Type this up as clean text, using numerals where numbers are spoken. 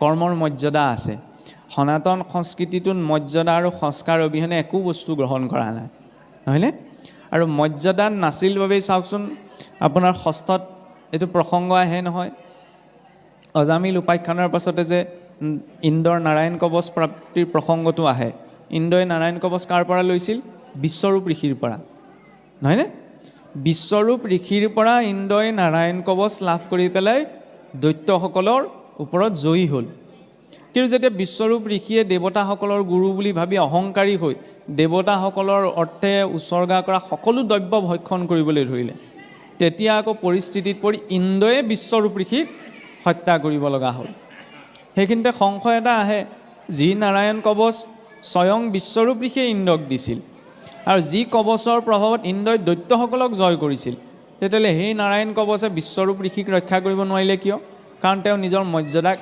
কৰ্মৰ মৰ্যাদা আছে সনাতন সংস্কৃতিটোত মৰ্যাদা আৰু সংস্কাৰ অবিহনে একো বস্তু গ্ৰহণ কৰা নাই নহয়নে আৰু মৰ্যাদা নাছিল বাবেই চাওকচোন আপোনাৰ ষষ্ঠত এইটো প্ৰসংগ আহে নহয় অজামিল উপাখ্যানৰ পাছতে যে ইন্দ্ৰৰ নাৰায়ণ কবচ প্ৰাপ্তিৰ প্ৰসংগটো আহে ইন্দ্ৰই নাৰায়ণ কবচ কাৰ পৰা লৈছিল বিশ্বৰূপ ঋষিৰ পৰা নহয়নে বিশ্বৰূপ ঋষিৰ পৰা ইন্দ্ৰই নাৰায়ণ কবচ লাভ কৰি পেলাই দৈত্যসকলৰ ওপৰত জয়ী হ'ল কিন্তু যেতিয়া বিশ্বৰূপ ঋষিয়ে দেৱতাসকলৰ গুৰু বুলি ভাবি অহংকাৰী হৈ দেৱতাসকলৰ অৰ্থে উৎসৰ্গা কৰা সকলো দ্ৰব্য ভক্ষণ কৰিবলৈ ধৰিলে তেতিয়া আকৌ পৰিস্থিতিত পৰি ইন্দ্ৰয়ে বিশ্বৰূপ ঋষিক হত্যা কৰিব লগা হ'ল সেইখিনিতে সংশয় এটা আহে যি নাৰায়ণ কবচ স্বয়ং বিশ্বৰূপ ঋষিয়ে ইন্দ্ৰক দিছিল আৰু যি কবচৰ প্ৰভাৱত ইন্দ্ৰই দৈত্যসকলক জয় কৰিছিল তেতিয়াহ'লে সেই নাৰায়ণ কবচে বিশ্বৰূপ ঋষিক ৰক্ষা কৰিব নোৱাৰিলে কিয় কাৰণ তেওঁ নিজৰ মৰ্যাদাক